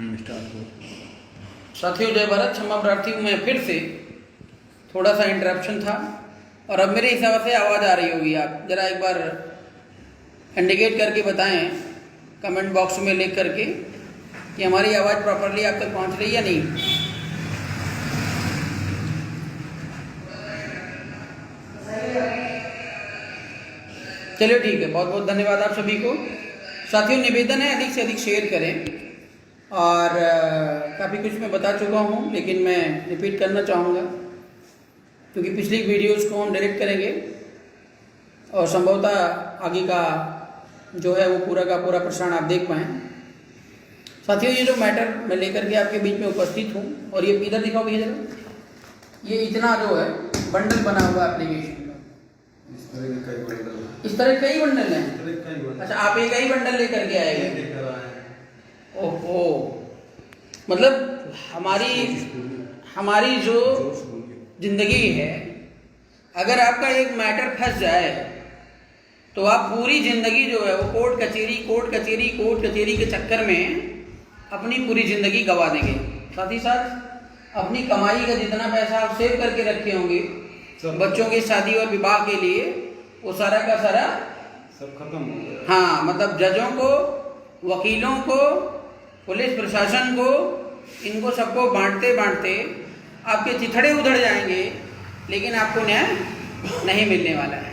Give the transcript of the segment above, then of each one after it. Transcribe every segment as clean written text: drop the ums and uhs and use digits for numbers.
Start हो। साथियों जय भारत। क्षमा प्रार्थी हूँ मैं फिर से, थोड़ा सा इंटरप्शन था और अब मेरे हिसाब से आवाज़ आ रही होगी। आप ज़रा एक बार इंडिकेट करके बताएं कमेंट बॉक्स में लिख करके कि हमारी आवाज़ प्रॉपरली आप तक पहुँच रही है या नहीं। चलिए ठीक है, बहुत बहुत धन्यवाद आप सभी को। साथियों निवेदन है अधिक से अधिक शेयर करें और काफ़ी कुछ मैं बता चुका हूँ लेकिन मैं रिपीट करना चाहूँगा क्योंकि पिछली वीडियोस को हम डिलीट करेंगे और संभवतः आगे का जो है वो पूरा का पूरा प्रसारण आप देख पाएँ। साथियों ये जो मैटर मैं लेकर के आपके बीच में उपस्थित हूँ और ये इधर दिखाओ भैया जरा, ये इतना जो है बंडल बना हुआ एप्लीकेशन का, इस तरह कई बंडल हैं। अच्छा आप एक ही बंडल लेकर के आएंगे? ओहो, मतलब हमारी जो जिंदगी है, अगर आपका एक मैटर फंस जाए तो आप पूरी जिंदगी जो है वो कोर्ट कचेरी के चक्कर में अपनी पूरी जिंदगी गंवा देंगे। साथ ही साथ अपनी कमाई का जितना पैसा आप सेव करके रखे होंगे बच्चों की शादी और विवाह के लिए, वो सारा का सारा सब खत्म हो गया। हाँ, मतलब जजों को, वकीलों को, पुलिस प्रशासन को, इनको सबको बांटते बांटते आपके चिथड़े उधड़ जाएंगे लेकिन आपको न्याय नहीं मिलने वाला है।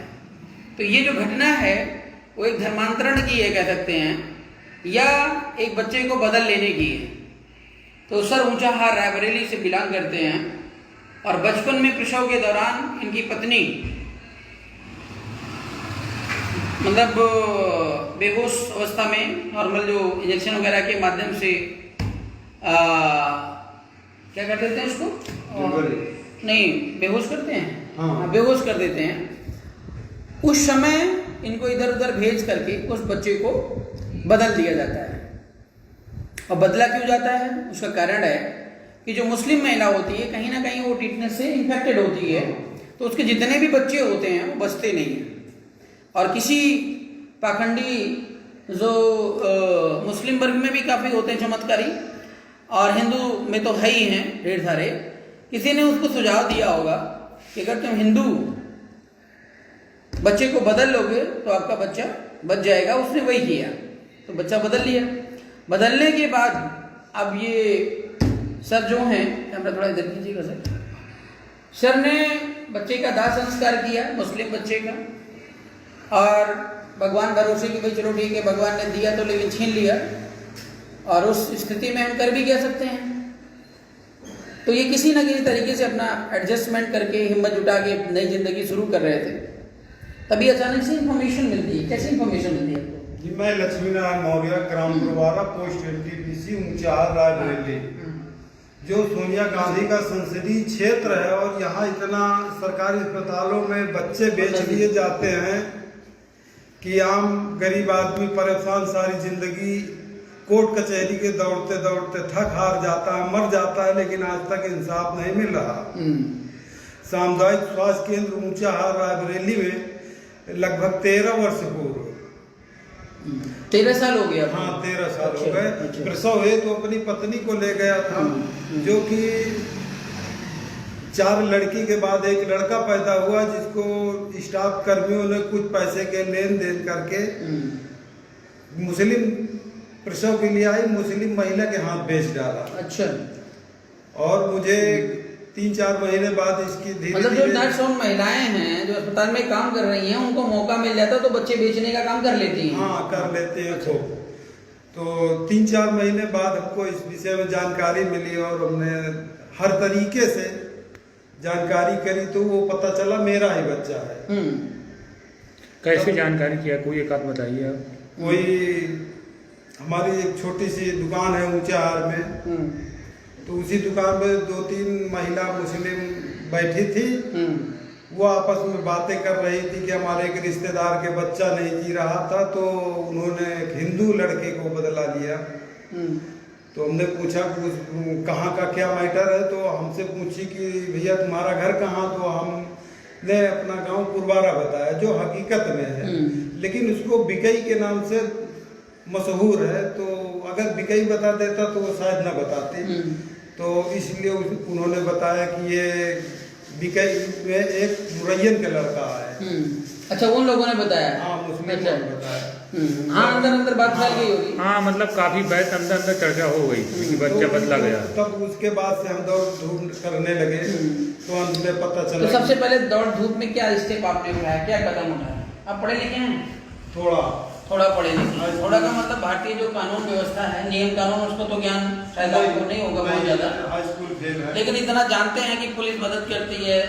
तो ये जो घटना है वो एक धर्मांतरण की है कह सकते हैं, या एक बच्चे को बदल लेने की है। तो सर ऊंचाहार रायबरेली से बिलोंग करते हैं और बचपन में प्रसव के दौरान इनकी पत्नी मतलब बेहोश अवस्था में नॉर्मल जो इंजेक्शन वगैरह के माध्यम से क्या कर देते हैं उसको, नहीं बेहोश करते हैं, हाँ बेहोश कर देते हैं। उस समय इनको इधर उधर भेज करके उस बच्चे को बदल दिया जाता है। और बदला क्यों जाता है उसका कारण है कि जो मुस्लिम महिला होती है कहीं ना कहीं वो टीटनेस से इन्फेक्टेड होती है, तो उसके जितने भी बच्चे होते हैं वो बचते नहीं हैं। और किसी पाखंडी जो मुस्लिम वर्ग में भी काफ़ी होते हैं चमत्कारी, और हिंदू में तो है ही हैं ढेर सारे, किसी ने उसको सुझाव दिया होगा कि अगर तुम हिंदू बच्चे को बदल लोगे तो आपका बच्चा बच जाएगा। उसने वही किया तो बच्चा बदल लिया। बदलने के बाद अब ये सर जो हैं, कैमरा थोड़ा इधर कीजिएगा सर ने बच्चे का दाह संस्कार किया, मुस्लिम बच्चे का, और भगवान भरोसे कि भाई चलो ठीक है भगवान ने दिया तो लेकिन छीन लिया, और उस स्थिति में हम कर भी कह सकते हैं। तो ये किसी न किसी तरीके से अपना एडजस्टमेंट करके हिम्मत जुटा के नई जिंदगी शुरू कर रहे थे, तभी अचानक से इन्फॉर्मेशन मिलती है। कैसी इन्फॉर्मेशन मिलती है आपको? जी मैं लक्ष्मी नारायण मौर्य, ग्राम प्रवारा, पोस्ट NTPC, ऊंचाहार रायबरेली, जो सोनिया गांधी का संसदीय क्षेत्र है। और यहाँ इतना सरकारी अस्पतालों में बच्चे बेच लिए जाते हैं कि आम गरीब आदमी परेशान सारी जिंदगी कोर्ट कचहरी के दौड़ते दौड़ते थक हार जाता है, मर जाता है, लेकिन आज तक इंसाफ नहीं मिल रहा। सामुदायिक स्वास्थ्य केंद्र ऊंचाहार रायबरेली में लगभग 13 वर्ष पूर्व 13 साल हो गया? हाँ 13 साल हो गए। प्रसव है तो अपनी पत्नी को ले गया था, जो कि 4 लड़की के बाद एक लड़का पैदा हुआ, जिसको स्टाफ कर्मियों ने कुछ पैसे के लेन देन करके मुस्लिम प्रसव के लिए आई मुस्लिम महिला के हाथ बेच डाला। अच्छा। और मुझे 3-4 महीने बाद इसकी मतलब जो नर्स और महिलाएं हैं जो अस्पताल में काम कर रही हैं उनको मौका मिल जाता तो बच्चे बेचने का काम कर लेती हैं। हाँ कर लेते हैं। तो 3-4 महीने बाद हमको इस विषय में जानकारी मिली और हमने हर तरीके से जानकारी करी तो वो पता चला मेरा ही बच्चा है। कैसे जानकारी किया, कोई एक आध बताइए आप। कोई हमारी एक छोटी सी दुकान है ऊंचाहार में, तो उसी दुकान में 2-3 महिला मुस्लिम बैठी थी। वो आपस में बातें कर रही थी कि हमारे एक रिश्तेदार के बच्चा नहीं जी रहा था, तो उन्होंने एक हिंदू लड़के को बदला लिया। तो हमने पूछा कहाँ का क्या मैटर है, तो हमसे पूछी कि भैया तुम्हारा घर कहाँ, तो हमने अपना गांव पुरवारा बताया जो हकीकत में है, लेकिन उसको बिकई के नाम से मशहूर है, तो अगर बिकई बता देता तो वो शायद ना बताते। तो इसलिए उन्होंने बताया कि ये बिकई में एक मुरैयन का लड़का है। अच्छा, उन लोगों ने बताया? हाँ, मुस्लिम अच्छा। ने बताया। हाँ, अंदर बात फैल गई होगी। हाँ, मतलब काफी बैठ अंदर चर्चा हो गई कि बच्चा बदला गया। तब उसके बाद से हम दौड़ धूप करने लगे, तो अंत में पता चला। तो सबसे पहले दौड़ धूप में क्या स्टेप आपने उठाया, क्या कदम उठाया? आप पढ़े लिखे हैं? थोड़ा पढ़े लिखे। थोड़ा का मतलब भारतीय जो कानून व्यवस्था है, नियम कानून, उसको तो ज्ञान शायद आपको नहीं होगा बहुत ज्यादा, हाई स्कूल फेल है। लेकिन इतना जानते हैं कि पुलिस मदद करती है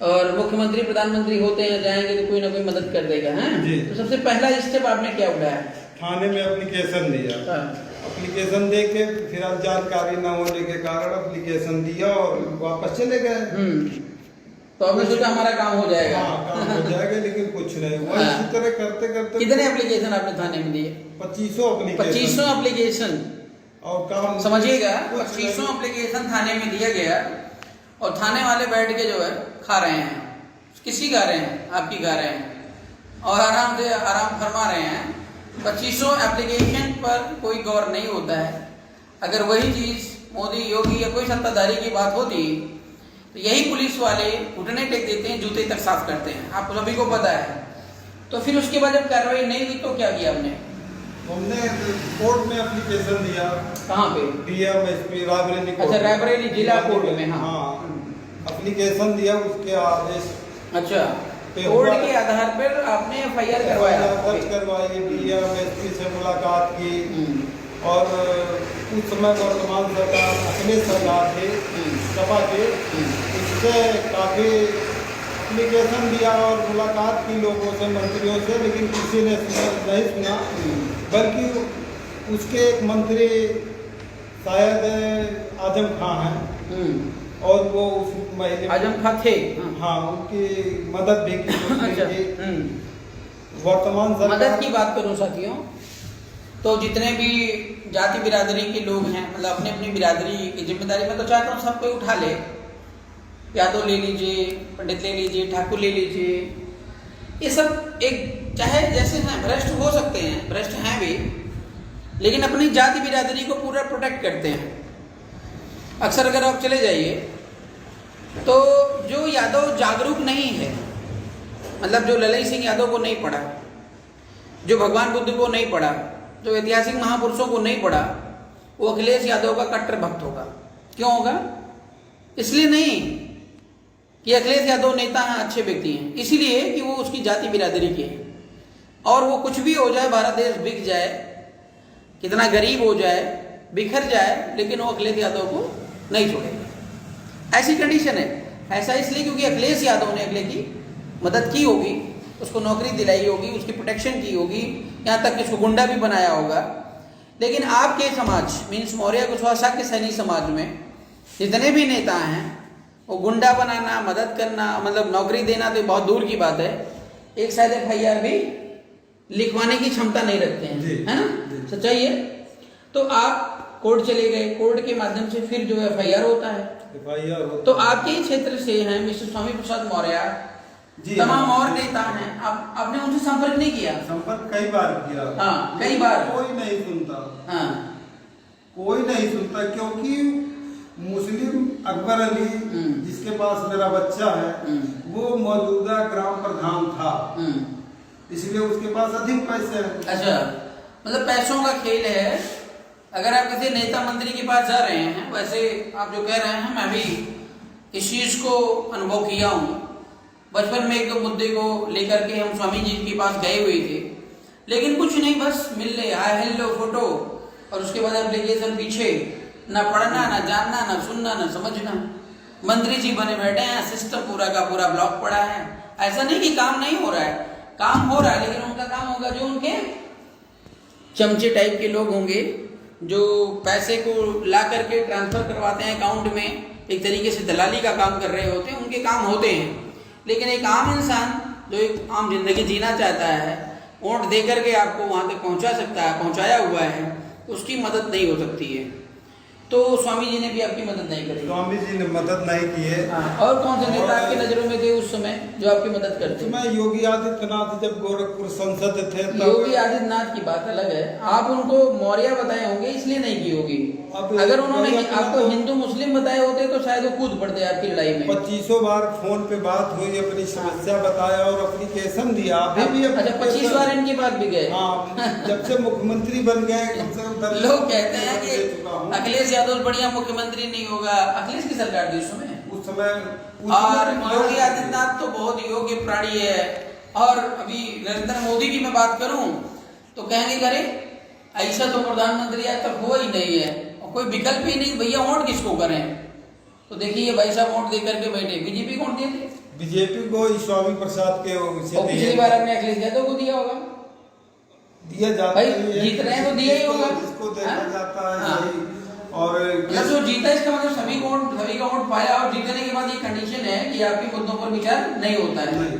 और मुख्यमंत्री प्रधानमंत्री होते हैं, जाएंगे तो कोई ना कोई मदद कर देगा, है? तो सबसे पहला स्टेप आपने क्या उठाया? थाने में एप्लीकेशन दिया। एप्लीकेशन दे के फिर अब जानकारी न होने के कारण एप्लीकेशन दिया और वापस चले गए। तो अभी सोचा हमारा काम हो जाएगा। हाँ, काम हो जाएगा, लेकिन कुछ नहीं हुआ। इसी तरह करते करते कितने एप्लीकेशन आपने थाने में दिए? 2500 एप्लीकेशन। और काम समझिएगा, 2500 एप्लीकेशन थाने में दिया गया और थाने वाले बैठ के जो है खा रहे हैं। किसी खा रहे हैं? आपकी खा रहे हैं और आराम से आराम फरमा रहे हैं। 2500 एप्लीकेशन पर कोई गौर नहीं होता है। अगर वही चीज मोदी, योगी या कोई सत्ताधारी की बात होती तो यही पुलिस वाले घुटने टेक देते हैं, जूते तक साफ करते हैं, आप सभी को पता है। तो फिर उसके बाद जब कार्रवाई नहीं हुई तो क्या किया हमने? कोर्ट में एप्लीकेशन दिया। कहाँ पे? DMSP रायबरेली। अच्छा, रायबरेली जिला कोर्ट में। हाँ, एप्लीकेशन दिया, उसके आदेश। अच्छा, कोर्ट के आधार पर आपने FIR करवाया? दर्ज करवाई, DMSP से मुलाकात की और उस समय वर्तमान सरकार अखिलेश सरकार थे सपा के, इससे काफ़ी एप्लीकेशन दिया और मुलाकात की लोगों से, मंत्रियों से, लेकिन किसी ने नहीं सुना। बल्कि उसके एक मंत्री शायद आजम खां हैं और वो उस महीने आजम खां थे। हाँ, उनकी मदद भी की। अच्छा। वर्तमान सरकार मदद की बात करूं साथियों, तो जितने भी जाति बिरादरी के लोग हैं, मतलब अपनी अपनी बिरादरी की जिम्मेदारी, मैं तो चाहता हूँ सब कोई उठा ले। यादव ले लीजिए, पंडित ले लीजिए, ठाकुर ले लीजिए, ये सब एक चाहे जैसे हैं, भ्रष्ट हो सकते हैं, भ्रष्ट हैं भी, लेकिन अपनी जाति बिरादरी को पूरा प्रोटेक्ट करते हैं। अक्सर अगर आप चले जाइए तो जो यादव जागरूक नहीं है, मतलब जो ललई सिंह यादव को नहीं पढ़ा, जो भगवान बुद्ध को नहीं पढ़ा, जो ऐतिहासिक महापुरुषों को नहीं पढ़ा, वो अखिलेश यादव का कट्टर भक्त होगा। क्यों होगा? इसलिए नहीं कि अखिलेश यादव नेता हैं, अच्छे व्यक्ति हैं, इसीलिए कि वो उसकी जाति बिरादरी के हैं। और वो कुछ भी हो जाए, भारत देश बिक जाए, कितना गरीब हो जाए, बिखर जाए, लेकिन वो अखिलेश यादव को नहीं छोड़ेगा। ऐसी कंडीशन है। ऐसा इसलिए क्योंकि अखिलेश यादव ने अगले की मदद की होगी, उसको नौकरी दिलाई होगी, उसकी प्रोटेक्शन की होगी, यहाँ तक कि उसको गुंडा भी बनाया होगा। लेकिन आपके समाज मीन्स मौर्य कुशवाहा शाक्य सैनी समाज में जितने भी नेता हैं, वो गुंडा बनाना, मदद करना, मतलब नौकरी देना तो बहुत दूर की बात है, एक शायद FIR भी लिखवाने की क्षमता नहीं रखते हैं, है ना? सच्चाई है। तो आप कोर्ट चले गए, कोर्ट के माध्यम से फिर जो FIR होता है। तो आपके ही क्षेत्र से हैं मिस्टर स्वामी प्रसाद मौर्य, तमाम और नेता हैं, आपने उनसे संपर्क नहीं किया? संपर्क कई बार किया। हाँ, कई बार। कोई नहीं सुनता। हाँ, कोई नहीं सुनता, क्योंकि मुस्लिम अकबर अली जिसके पास मेरा बच्चा है, वो मौजूदा ग्राम प्रधान था, इसलिए उसके पास अधिक पैसे हैं। अच्छा, मतलब पैसों का खेल है। अगर आप किसी नेता मंत्री के पास जा रहे हैं, वैसे आप जो कह रहे हैं, मैं भी इस चीज को अनुभव किया हूँ। बचपन में एक दो मुद्दे को लेकर के हम स्वामी जी के पास गए हुए थे, लेकिन कुछ नहीं, बस मिल ले, हाय हेलो फोटो, और उसके बाद एप्लीकेशन पीछे, ना पढ़ना, ना जानना, ना सुनना, ना समझना। मंत्री जी बने बैठे हैं, सिस्टम पूरा का पूरा ब्लॉक पड़ा है। ऐसा नहीं कि काम नहीं हो रहा है, काम हो रहा है, लेकिन उनका काम होगा जो उनके चमचे टाइप के लोग होंगे, जो पैसे को ला करके ट्रांसफर करवाते हैं अकाउंट में, एक तरीके से दलाली का काम कर रहे होते हैं, उनके काम होते हैं। लेकिन एक आम इंसान जो एक आम जिंदगी जीना चाहता है, वोट दे करके आपको वहां तक पहुंचा सकता है, पहुंचाया हुआ है, उसकी मदद नहीं हो सकती है। तो स्वामी जी ने भी आपकी मदद नहीं करी। स्वामी जी ने मदद नहीं की है। और कौन से नेता आपकी नजरों में थे उस समय जो आपकी मदद करते? मैं योगी आदित्यनाथ जब गोरखपुर सांसद थे तब। योगी आदित्यनाथ की बात अलग है, आप उनको मौर्य बताए होंगे इसलिए नहीं की होगी। अगर उन्होंने आपको हिंदू मुस्लिम बताए होते तो शायद वो कूद पड़ते आपकी लड़ाई में। 25 बार फोन पे बात हुई, अपनी समस्या बताया और एप्लीकेशन दिया। अभी भी अच्छा 25 बार इनके पास भी गए? हाँ, जब से मुख्यमंत्री बन गए। लोग कहते हैं कि अखिलेश यादव बढ़िया मुख्यमंत्री नहीं होगा। अखिलेश की सरकार थी उस समय। और योगी आदित्यनाथ तो बहुत योग्य प्राणी है। और अभी नरेंद्र मोदी की मैं बात करूं तो कहेंगे करे ऐसा तो प्रधानमंत्री आज तक हुआ ही नहीं है, और कोई विकल्प ही नहीं। भैया वोट किसको करें? तो देखिए भाई साहब वोट दे करके बैठे। बीजेपी को वोट दिए थे? बीजेपी को स्वामी प्रसाद के पिछली बार आपने अखिलेश यादव को दिया होगा। दिया जाता भाई है, जीत रहे हैं तो दिया ही होगा। इसको देखा जाता है। हाँ। और जो जीता इसका मतलब सभी का वोट पाया, और जीतने के बाद ये कंडीशन है कि आपके मुद्दों पर विचार नहीं होता है। नहीं।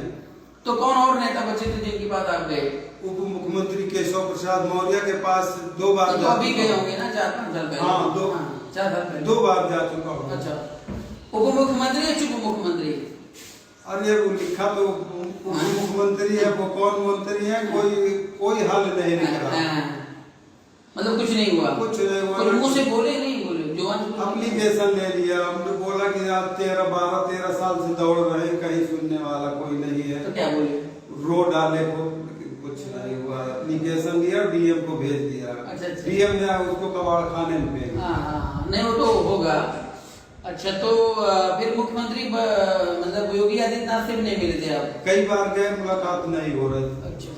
तो कौन और नेता बचे थे जिनकी बात आप गए? उप मुख्यमंत्री केशव प्रसाद मौर्य के पास 2 बार तो अभी गए होंगे ना 4-5 साल पहले। हाँ, 4 साल पहले 2 बार जा चुका हूँ। अच्छा, उप मुख्यमंत्री या चुप मुख्यमंत्री? अरे वो लिखा तो उप मुख्यमंत्री है, वो कौन मंत्री है, कोई हल नहीं निकला। मतलब कुछ नहीं हुआ? कुछ नहीं हुआ। तो मुंह से बोले नहीं बोले? एप्लीकेशन ले लिया, हमने बोला कि आप 13 साल से दौड़ रहे हैं, कहीं सुनने वाला कोई नहीं है। तो क्या बोले? रो डाले को, कुछ नहीं हुआ। एप्लीकेशन लिया, डीएम को भेज दिया। अच्छा। डीएम ने उसको कबाड़ खाने में भेज दिया। हाँ, नहीं वो तो होगा। अच्छा, तो फिर मुख्यमंत्री मतलब योगी आदित्यनाथ से भी नहीं मिले थे आप? कई बार गए, मुलाकात नहीं हो रही। अच्छा।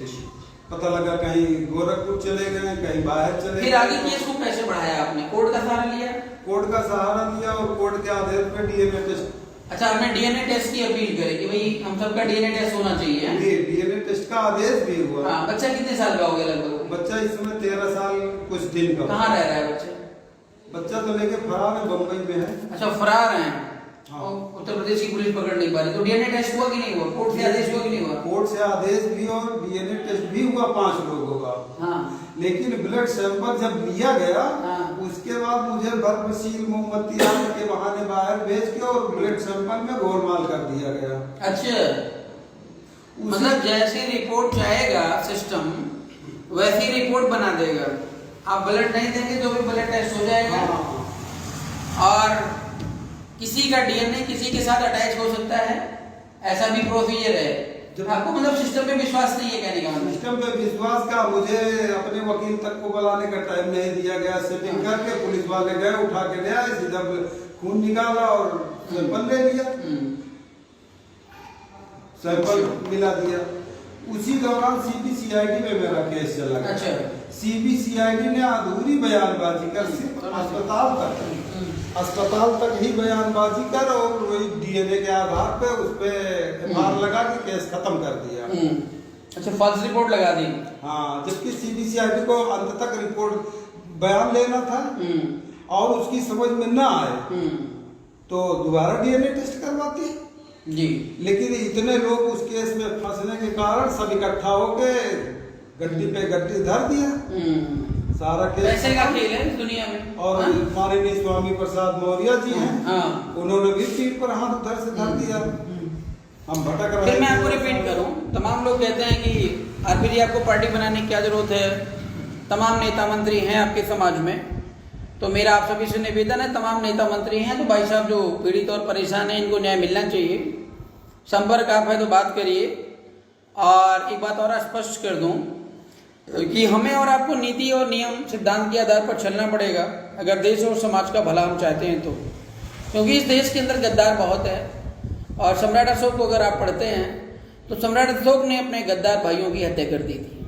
पता लगा कहीं गोरखपुर चले गए, कहीं बाहर चले गए। फिर आगे केस को कैसे बढ़ाया आपने? कोर्ट का सहारा लिया? कोर्ट का सहारा लिया और कोर्ट के आदेश पे डीएनए टेस्ट। अच्छा, आपने डीएनए टेस्ट की अपील करी कि भाई हम सबका डीएनए टेस्ट होना चाहिए? डीएनए टेस्ट का आदेश भी हुआ। हाँ, बच्चा कितने साल का हो गया लगभग? बच्चा इस समय 13 साल कुछ दिन का। कहाँ रह रहा है बच्चा? बच्चा तो लेके फरार है, बम्बई में है। अच्छा, फरार है। हाँ। उत्तर प्रदेश की पुलिस पकड़ नहीं पा रही। तो डीएनए टेस्ट हुआ कि नहीं हुआ? कोर्ट से आदेश हुआ कि नहीं हुआ? कोर्ट से आदेश भी और डीएनए टेस्ट भी हुआ 5 लोगों का। हाँ। लेकिन ब्लड सैंपल जब लिया गया, हाँ। उसके बाद मुझे बर्फशील मोमबत्ती आग के बहाने बाहर भेज के और ब्लड सैंपल में गोलमाल कर दिया गया। अच्छा, मतलब जैसी रिपोर्ट चाहेगा सिस्टम वैसी रिपोर्ट बना देगा। आप ब्लड नहीं देंगे तो भी ब्लड टेस्ट हो जाएगा। हाँ। और किसी का डीएनए किसी के साथ अटैच हो सकता है, ऐसा भी प्रोसीजर है। आपको मतलब सिस्टम पे विश्वास नहीं है कहने का मतलब? सिस्टम पे विश्वास का, मुझे अपने वकील तक को बुलाने का टाइम नहीं दिया गया। सेटिंग करके पुलिस वाले गए, उठा के ले आए, सीधा खून निकाला और सैंपल ले लिया। सैंपल मिला दिया। उसी दौरान सीबीसीआईडी में मेरा केस चला गया। अच्छा। सीबीसीआईडी ने अधूरी बयानबाजी कर, सिर्फ अस्पताल तक ही बयानबाजी कर और वही डीएनए के आधार पे उस पे एफआईआर लगा के केस खत्म कर दिया। अच्छा, फॉल्स रिपोर्ट लगा दी। हाँ, जबकि सीबीसीआईडी को अंत तक रिपोर्ट बयान लेना था और उसकी समझ में ना आए तो दोबारा डीएनए टेस्ट करवाती जी। लेकिन इतने लोग उस केस में फंसने के कारण सब इकट्ठा होके गड्डी पे गड्डी धर दिया। सारा केस पैसे का खेल है दुनिया में। और माननीय स्वामी प्रसाद मौर्य जी हैं, हाँ। उन्होंने भी पीठ पर हाथ उधर से धर दिया। हम भटक रहे। फिर मैं आपको रिपीट करूं, तमाम लोग कहते हैं कि आरपी जी आपको पार्टी बनाने की क्या जरूरत है, तमाम नेता मंत्री हैं आपके समाज में। तो मेरा आप सभी से निवेदन है, तमाम नेता मंत्री हैं तो भाई साहब जो पीड़ित और परेशान हैं इनको न्याय मिलना चाहिए। संपर्क आप है तो बात करिए। और एक बात और स्पष्ट कर दूं कि हमें और आपको नीति और नियम सिद्धांत के आधार पर चलना पड़ेगा अगर देश और समाज का भला हम चाहते हैं तो। क्योंकि इस देश के अंदर गद्दार बहुत है। और सम्राट अशोक को अगर आप पढ़ते हैं तो सम्राट अशोक ने अपने गद्दार भाइयों की हत्या कर दी थी।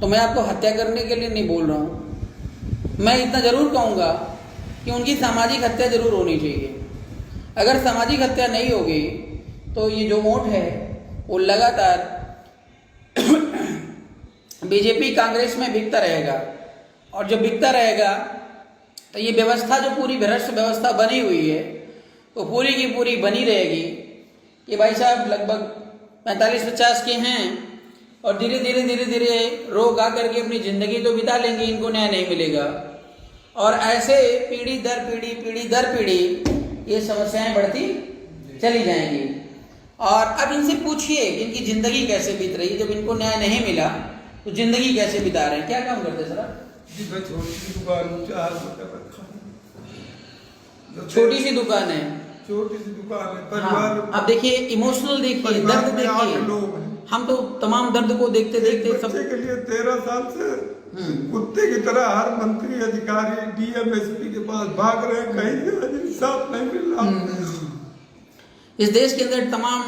तो मैं आपको हत्या करने के लिए नहीं बोल रहा हूँ, मैं इतना जरूर कहूँगा कि उनकी सामाजिक हत्या जरूर होनी चाहिए। अगर सामाजिक हत्या नहीं होगी तो ये जो वोट है वो लगातार बीजेपी कांग्रेस में बिकता रहेगा। और जब बिकता रहेगा तो ये व्यवस्था जो पूरी भ्रष्ट व्यवस्था बनी हुई है तो पूरी की पूरी बनी रहेगी। ये भाई साहब लगभग 45-50 के हैं और धीरे धीरे रोग आ करके अपनी ज़िंदगी तो बिता लेंगे, इनको न्याय नहीं मिलेगा। और ऐसे पीढ़ी दर पीढ़ी ये समस्याएं बढ़ती चली जाएंगी। और अब इनसे पूछिए कि इनकी जिंदगी कैसे बीत रही है। जब इनको न्याय नहीं मिला तो जिंदगी कैसे बिता रहे हैं, क्या काम करते हैं सर आप? जी मैं छोटी सी दुकान छोटी सी दुकान है, छोटी सी दुकान है, हाँ। परिवार। अब देखिए इमोशनल, देखिए परिवार दर्द, में 8 देखिए लोग हैं। हम तो तमाम दर्द को देखते देखते सब बच्चे के लिए 13 साल से कुत्ते की तरह हर मंत्री अधिकारी डीएम एसपी के पास भाग रहे हैं, कहीं इंसाफ नहीं मिल रहा। इस देश के अंदर तमाम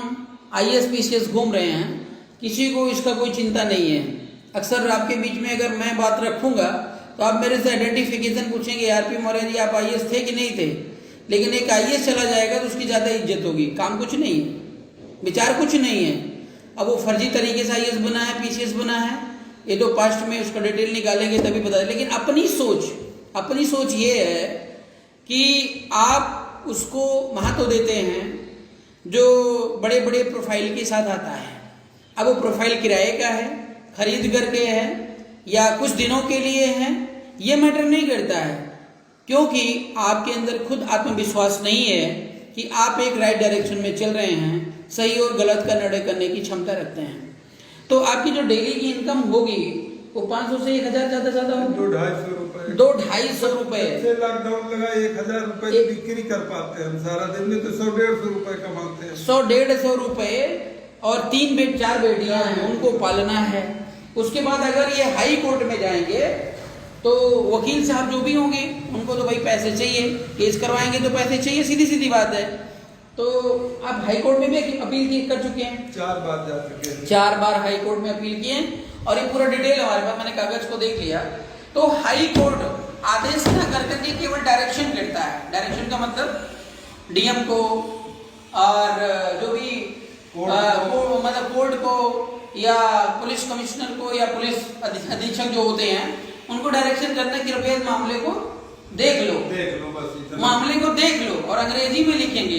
आईएएस पीसीएस घूम रहे हैं, किसी को इसका कोई चिंता नहीं है। अक्सर आपके बीच में अगर मैं बात रखूंगा तो आप मेरे से आइडेंटिफिकेशन पूछेंगे, आरपी मौर्य जी आप आईएएस थे कि नहीं थे। लेकिन एक आईएएस चला जाएगा तो उसकी ज़्यादा इज्जत होगी, काम कुछ नहीं है, विचार कुछ नहीं है। अब वो फर्जी तरीके से आईएएस बना है, पीसीएस बना है, ये तो पास्ट में उसका डिटेल निकालेंगे तभी पता। लेकिन अपनी सोच ये है कि आप उसको महत्व देते हैं जो बड़े बड़े प्रोफाइल के साथ आता है। अब वो प्रोफाइल किराए का है, खरीद करके है या कुछ दिनों के लिए है, ये मैटर नहीं करता है, क्योंकि आपके अंदर खुद आत्मविश्वास नहीं है कि आप एक राइट डायरेक्शन में चल रहे हैं, सही और गलत का निर्णय करने की क्षमता रखते हैं। तो आपकी जो डेली की इनकम होगी वो 500 से 1000 ज्यादा होगी, 200-250 रुपए, 200-250 रुपए। लॉकडाउन लगा 1000 रुपए बिक्री कर पाते हैं हम सारा दिन में, तो 100-150 रुपए कमाते हैं। 100-150 रुपए और 4 बेटियां हैं, उनको पालना है। उसके बाद अगर ये हाई कोर्ट में जाएंगे तो वकील साहब जो भी होंगे उनको तो भाई पैसे चाहिए, केस करवाएंगे तो पैसे चाहिए, सीधी सीधी बात है। तो आप हाई कोर्ट में भी अपील कर चुके हैं, 4 बार जा चुके हैं, 4 बार हाई कोर्ट में अपील किए और ये पूरा डिटेल हमारे पास, मैंने कागज को देख लिया। तो हाई कोर्ट आदेश न कर करके केवल डायरेक्शन करता है। डायरेक्शन का मतलब डीएम को और जो भी मतलब कोर्ट को या पुलिस कमिश्नर को या पुलिस अधीक्षक जो होते हैं उनको डायरेक्शन करना कि रुपये मामले को देख लो बस इतना। मामले को देख लो, और अंग्रेजी में लिखेंगे।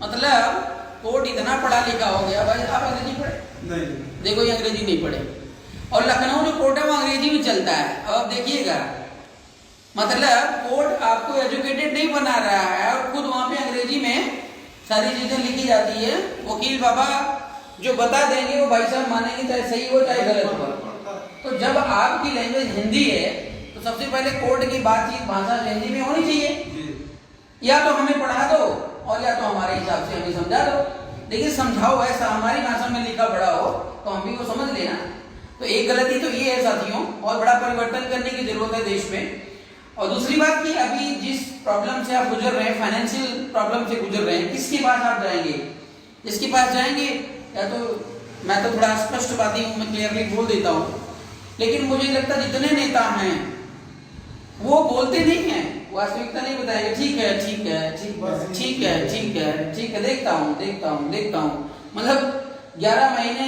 मतलब कोर्ट इतना पढ़ा लिखा हो गया, भाई आप अंग्रेजी पढ़े नहीं, देखो ये अंग्रेजी नहीं पढ़े। और लखनऊ जो कोर्ट है वो अंग्रेजी में चलता है। अब आप देखिएगा, मतलब कोर्ट आपको एजुकेटेड नहीं बना रहा है और खुद वहां पे अंग्रेजी में सारी चीजें लिखी जाती है। वकील बाबा जो बता देंगे वो भाई साहब मानेंगे, चाहे सही हो चाहे गलत हो। तो जब आपकी लैंग्वेज हिंदी है तो सबसे पहले कोर्ट की बातचीत भाषा हिंदी में होनी चाहिए। या तो हमें पढ़ा दो और या तो हमारे हिसाब से हमें समझा दो। लेकिन समझाओ ऐसा हमारी भाषा में लिखा पढ़ा हो तो हम भी वो समझ लेना। तो एक गलती तो ये है साथियों, और बड़ा परिवर्तन करने की जरूरत है देश में। और दूसरी बात कि अभी जिस प्रॉब्लम से आप गुजर रहे हैं, फाइनेंशियल प्रॉब्लम से गुजर रहे हैं, किसके पास आप जाएंगे? जिसके पास जाएंगे, या तो मैं तो थोड़ा स्पष्ट बाती हूँ, मैं क्लियरली बोल देता हूँ, लेकिन मुझे लगता है जितने नेता हैं वो बोलते नहीं हैं, वास्तविकता नहीं बताएंगे। ठीक है ठीक है ठीक है ठीक है ठीक है ठीक है, देखता हूँ। मतलब 11 महीने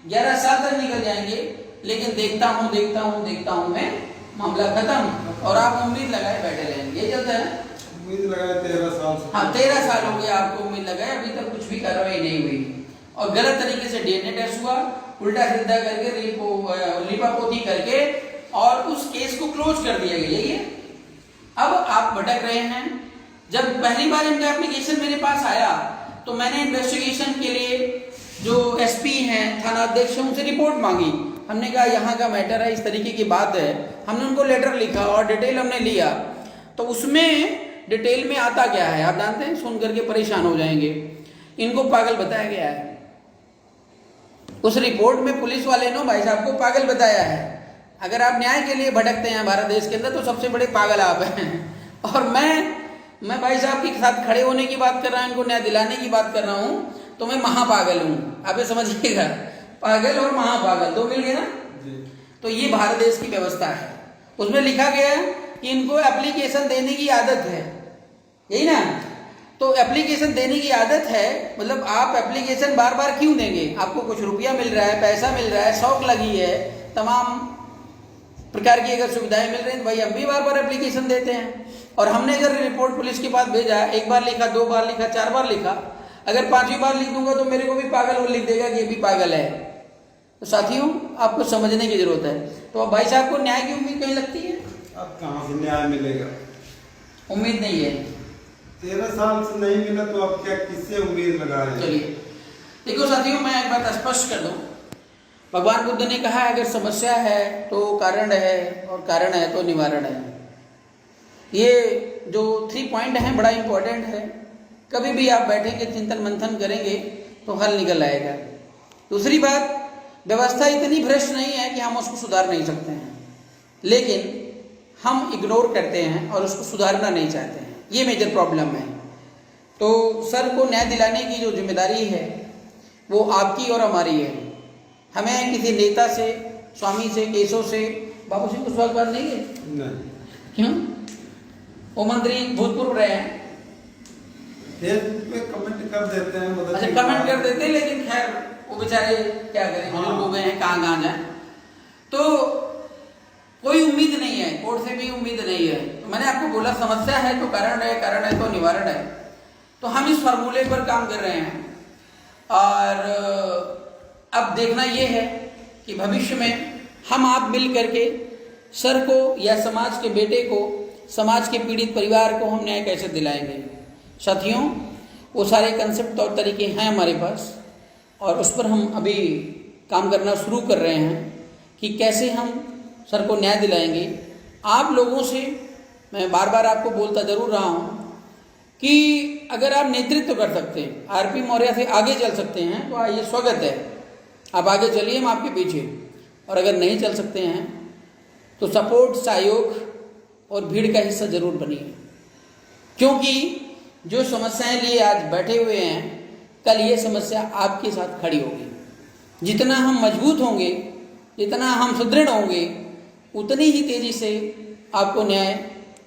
11 साल तक निकल जाएंगे, लेकिन देखता हूँ मैं, मामला खत्म, और आप उम्मीद लगाए बैठे रहेंगे। ये चलता है। उम्मीद लगाए 13 साल से। हाँ 13 साल हो गए आपको उम्मीद लगाए, अभी तक कुछ भी कार्रवाई नहीं हुई। और गलत तरीके से डीएनए टेस्ट हुआ, उल्टा सीधा करके लिपापोती करके और उस केस को क्लोज कर दिया गया। ये अब आप भटक रहे हैं। जब पहली बार इनका एप्लीकेशन मेरे पास आया तो मैंने इन्वेस्टिगेशन के लिए जो एसपी हैं, थाना अध्यक्ष, उनसे रिपोर्ट मांगी। हमने कहा यहाँ का मैटर है, इस तरीके की बात है। हमने उनको लेटर लिखा और डिटेल हमने लिया। तो उसमें डिटेल में आता क्या है आप जानते हैं, सुन करके परेशान हो जाएंगे। इनको पागल बताया गया है। उस रिपोर्ट में पुलिस वाले ने भाई साहब को पागल बताया है। अगर आप न्याय के लिए भटकते हैं भारत देश के अंदर तो सबसे बड़े पागल आप हैं। और मैं भाई साहब के साथ खड़े होने की बात कर रहा हूँ, इनको न्याय दिलाने की बात कर रहा हूँ, तो मैं महापागल हूँ। आप ये समझिएगा, पागल और महापागल दो मिल गए ना। तो ये भारत देश की व्यवस्था है। उसमें लिखा गया है कि इनको एप्लीकेशन देने की आदत है, यही ना। तो एप्लीकेशन देने की आदत है, मतलब आप एप्लीकेशन बार बार क्यों देंगे? आपको कुछ रुपया मिल रहा है, पैसा मिल रहा है, शौक लगी है, तमाम प्रकार की अगर सुविधाएं मिल रही हैं तो भाई हम भी बार बार एप्लीकेशन देते हैं। और हमने अगर रिपोर्ट पुलिस के पास भेजा, 1 बार लिखा, 2 बार लिखा, 4 बार लिखा, अगर 5वीं बार लिख दूंगा तो मेरे को भी पागल और लिख देगा कि ये भी पागल है। तो साथियों आपको समझने की जरूरत है। तो अब भाई साहब को न्याय की उम्मीद कहीं लगती है? अब कहाँ से न्याय मिलेगा? उम्मीद नहीं है। 13 साल से नहीं मिला तो अब क्या किससे उम्मीद लगाए? चलिए देखो साथियों, मैं एक बात स्पष्ट कर दूं। भगवान बुद्ध ने कहा अगर समस्या है तो कारण है, और कारण है तो निवारण है। ये जो 3 पॉइंट हैं बड़ा इंपॉर्टेंट है। कभी भी आप बैठेंगे, चिंतन मंथन करेंगे तो हल निकल आएगा। दूसरी बात, व्यवस्था इतनी भ्रष्ट नहीं है कि हम उसको सुधार नहीं सकते हैं, लेकिन हम इग्नोर करते हैं और उसको सुधारना नहीं चाहते हैं। ये मेजर प्रॉब्लम है। तो सर को न्याय दिलाने की जो जिम्मेदारी है वो आपकी और हमारी है। हमें किसी नेता से, स्वामी से, केशव से, बाबू से कुछ बात नहीं है। नहीं। क्यों? वो मंत्री भूतपूर्व रहे हैं। फेसबुक पे कमेंट कर देते हैं, मदद अच्छा, कमेंट कर देते हैं, लेकिन खैर वो बेचारे क्या करें, बुजुर्ग हो गए हैं, कहाँ जाए। तो कोई उम्मीद नहीं है, कोर्ट से भी उम्मीद नहीं है। तो मैंने आपको बोला समस्या है तो कारण है तो निवारण है। तो हम इस फार्मूले पर काम कर रहे हैं, और अब देखना ये है कि भविष्य में हम आप मिल करके सर को या समाज के बेटे को, समाज के पीड़ित परिवार को हम न्याय कैसे दिलाएंगे। साथियों, वो सारे कंसेप्ट और तरीके हैं हमारे पास, और उस पर हम अभी काम करना शुरू कर रहे हैं कि कैसे हम सर को न्याय दिलाएंगे। आप लोगों से मैं बार बार आपको बोलता जरूर रहा हूँ कि अगर आप नेतृत्व कर सकते हैं, आरपी मौर्य से आगे चल सकते हैं, तो ये स्वागत है, आप आगे चलिए, हम आपके पीछे। और अगर नहीं चल सकते हैं तो सपोर्ट, सहयोग और भीड़ का हिस्सा जरूर बनिए, क्योंकि जो समस्याएं लिए आज बैठे हुए हैं, कल ये समस्या आपके साथ खड़ी होगी। जितना हम मजबूत होंगे, जितना हम सुदृढ़ होंगे, उतनी ही तेजी से आपको न्याय,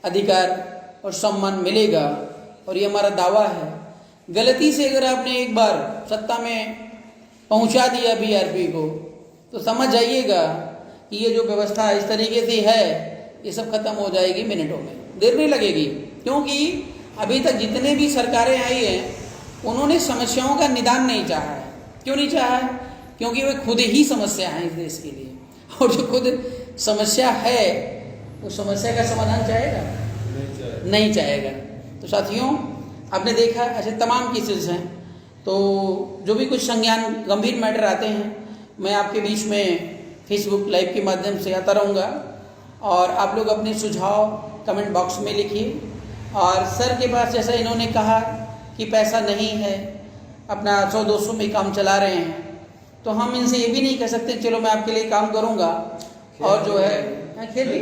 अधिकार और सम्मान मिलेगा। और ये हमारा दावा है। गलती से अगर आपने एक बार सत्ता में पहुंचा दिया बीआरपी को, तो समझ जाइएगा कि ये जो व्यवस्था इस तरीके से है, ये सब खत्म हो जाएगी मिनटों में, देर नहीं लगेगी। क्योंकि अभी तक जितने भी सरकारें आई हैं, उन्होंने समस्याओं का निदान नहीं चाहा है। क्यों नहीं चाहा है? क्योंकि वे खुद ही समस्या है इस देश के लिए, और जो खुद समस्या है वो समस्या का समाधान चाहेगा? नहीं चाहेगा। तो साथियों, आपने देखा ऐसे तमाम केसेस हैं। तो जो भी कुछ संज्ञान गंभीर मैटर आते हैं, मैं आपके बीच में फेसबुक लाइव के माध्यम से आता रहूँगा, और आप लोग अपने सुझाव कमेंट बॉक्स में लिखिए। और सर के पास जैसा इन्होंने कहा कि पैसा नहीं है, अपना 100-200 में काम चला रहे हैं, तो हम इनसे ये भी नहीं कह सकते चलो मैं आपके लिए काम करूँगा। और जो है खेत भी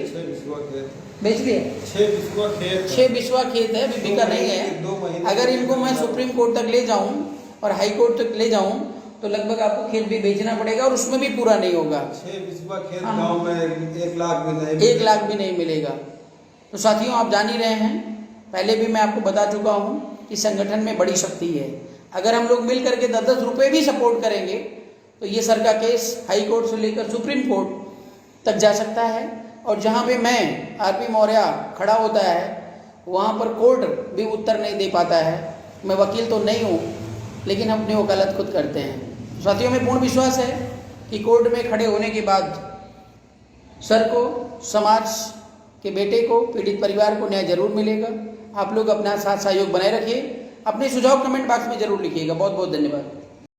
बेच लिया, 6 बिस्वा खेत है, अभी बिका नहीं है। अगर इनको मैं सुप्रीम कोर्ट तक ले जाऊं और हाई कोर्ट तक ले जाऊं तो लगभग आपको खेत भी बेचना पड़ेगा, और उसमें भी पूरा नहीं होगा। 6 बिस्वा खेत गांव में 1 लाख भी नहीं मिलेगा। तो साथियों, आप जान ही रहे हैं, पहले भी मैं आपको बता चुका हूँ कि संगठन में बड़ी शक्ति है। अगर हम लोग मिल करके 10-10 रुपये भी सपोर्ट करेंगे तो ये सर का केस हाई कोर्ट से लेकर सुप्रीम कोर्ट तक जा सकता है। और जहाँ पे मैं आरपी मौर्य खड़ा होता है, वहाँ पर कोर्ट भी उत्तर नहीं दे पाता है। मैं वकील तो नहीं हूँ, लेकिन अपनी वकालत खुद करते हैं। साथियों, में पूर्ण विश्वास है कि कोर्ट में खड़े होने के बाद सर को, समाज के बेटे को, पीड़ित परिवार को न्याय जरूर मिलेगा। आप लोग अपना साथ सहयोग बनाए रखिए। अपने सुझाव कमेंट बॉक्स में जरूर लिखिएगा। बहुत बहुत धन्यवाद।